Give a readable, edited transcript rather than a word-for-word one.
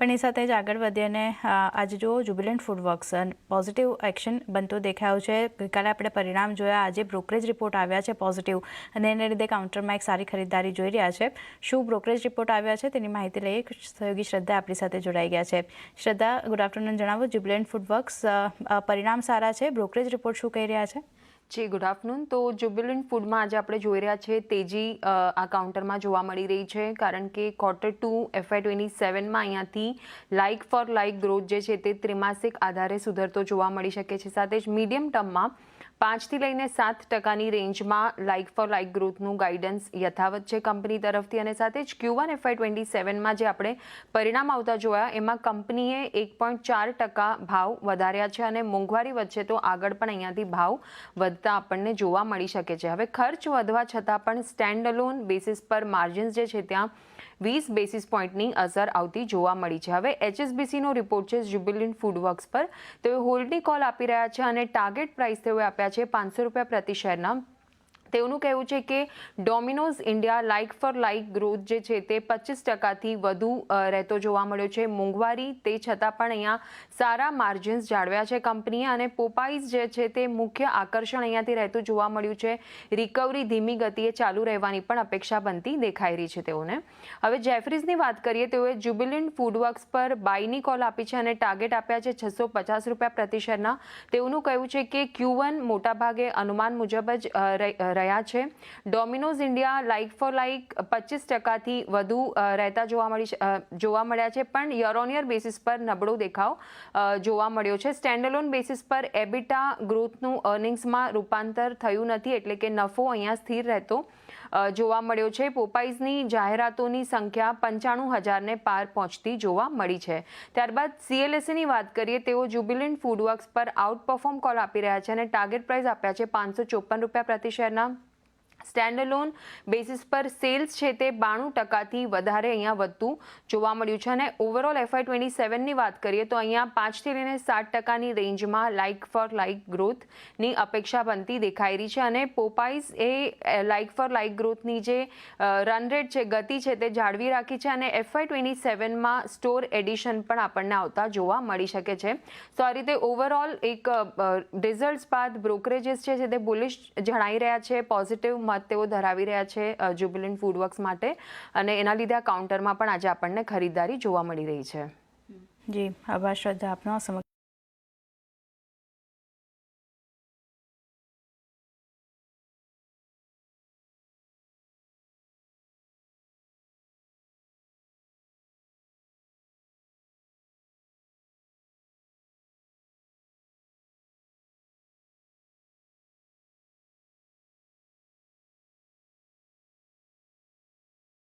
પણ એ સાથે જ આગળ વધીએ અને આજે જો જ્યુબિલન્ટ ફૂડવર્ક્સ પોઝિટિવ એક્શન બનતો દેખાયો છે. ગઈકાલે આપણે પરિણામ જોયા, આજે બ્રોકરેજ રિપોર્ટ આવ્યા છે પોઝિટિવ અને એને લીધે કાઉન્ટરમાં એક સારી ખરીદદારી જોઈ રહ્યા છે. શું બ્રોકરેજ રિપોર્ટ આવ્યા છે તેની માહિતી લઈએ. સહયોગી શ્રદ્ધા આપણી સાથે જોડાઈ ગયા છે. શ્રદ્ધા, ગુડ આફ્ટરનૂન. જણાવો, જ્યુબિલન્ટ ફૂડવર્ક્સ પરિણામ સારા છે, બ્રોકરેજ રિપોર્ટ શું કહી રહ્યા છે? જી, ગુડ આફ્ટરનૂન. તો જ્યુબિલન્ટ ફૂડમાં આજે આપણે જોઈ રહ્યા છે તેજી આ કાઉન્ટરમાં જોવા મળી રહી છે, કારણ કે Q2 FY27માં અહીંયાથી લાઇક ફોર લાઇક ગ્રોથ જે છે તે ત્રિમાસિક આધારે સુધરતો જોવા મળી શકે છે. સાથે જ મીડિયમ ટર્મમાં 5 થી લઈને 7% રેન્જમાં લાઇક ફોર લાઇક ગ્રોથનું ગાઈડન્સ યથાવત છે કંપની તરફથી. અને સાથે જ Q1 FY27માં જે આપણે પરિણામ આવતા જોયા એમાં કંપનીએ 1.4% ભાવ વધાર્યા છે અને મોંઘવારી વચ્ચે તો આગળ પણ અહીંયાથી ભાવ વધતા આપણને જોવા મળી શકે છે. હવે ખર્ચ વધવા છતાં પણ સ્ટેન્ડ અલોન બેસિસ પર માર્જિન્સ જે છે ત્યાં 20 બેસિસ પોઈન્ટની અસર આવતી જોવા મળી છે. હવે HSBCનો રિપોર્ટ છે જ્યુબિલન્ટ ફૂડવર્ક્સ પર. તેઓ હોલ્ડની કોલ આપી રહ્યા છે અને ટાર્ગેટ પ્રાઇસ તેઓએ આપ્યા છે ₹500 પ્રતિ શેરના. તેઓનું કહેવું છે કે Domino's India like for like growth જે છે તે 25%થી વધુ રહેતો જોવા મળ્યો છે. મોંઘવારી તે છતાં પણ અહીંયા સારા માર્જિન્સ જાળવ્યા છે કંપનીએ. અને પોપાઈઝ જે છે તે મુખ્ય આકર્ષણ અહીંયાથી રહેતું જોવા મળ્યું છે. રિકવરી ધીમી ગતિએ ચાલુ રહેવાની પણ અપેક્ષા બનતી દેખાઈ રહી છે તેઓને. હવે જેફરીઝની વાત કરીએ, તેઓએ જ્યુબિલન્ટ ફૂડવર્ક્સ પર બાયની કોલ આપી છે અને ટાર્ગેટ આપ્યા છે ₹650 પ્રતિ શેરના. તેઓનું કહેવું છે કે Q1 મોટાભાગે અનુમાન મુજબ જ રહ્યા છે. Domino's India like for like 25%થી વધુ રહેતા જોવા મળ્યા છે, પણ યર ઓન યર બેસિસ પર નબળો દેખાવ જોવા મળ્યો છે. સ્ટેન્ડઅલોન બેસિસ પર એબિટા ગ્રોથનું અર્નિંગ્સમાં રૂપાંતર થયું નથી, એટલે કે નફો અહીંયા સ્થિર રહેતો જોવા મળ્યો છે. પોપાઈઝની જાહેરાતોની સંખ્યા 95,000ને પાર પહોંચતી જોવા મળી છે. ત્યારબાદ CLSAની વાત કરીએ, તેઓ જ્યુબિલન્ટ ફૂડવર્ક્સ પર આઉટ પરફોર્મ કોલ આપી રહ્યા છે અને ટાર્ગેટ પ્રાઇસ આપ્યા છે ₹554 પ્રતિ શેરના. સ્ટેન્ડ અલોન બેસિસ પર સેલ્સ છે તે 92%થી વધારે અહીંયા વધતું જોવા મળ્યું છે. અને ઓવરઓલ FY27ની વાત કરીએ તો અહીંયા 5 થી લઈને 7%ની રેન્જમાં લાઇક ફોર લાઇક ગ્રોથની અપેક્ષા બનતી દેખાઈ રહી છે. અને પોપાઈઝ એ લાઇક ફોર લાઇક ગ્રોથની જે રન રેટ છે, ગતિ છે તે જાળવી રાખી છે અને FY27માં સ્ટોર એડિશન પણ આપણને આવતા જોવા મળી શકે છે. તો આ રીતે ઓવરઓલ એક રિઝલ્ટ્સ બાદ બ્રોકરેજીસ છે તે બુલિશ જણાઈ રહ્યા છે, પોઝિટિવ મત તેઓ ધરાવી રહ્યા છે જ્યુબિલન્ટ ફૂડવર્ક્સ માટે. અને એના લીધે આ કાઉન્ટરમાં પણ આજે આપણને ખરીદદારી જોવા મળી રહી છે. જી, આભાર શ્રદ્ધા આપનો.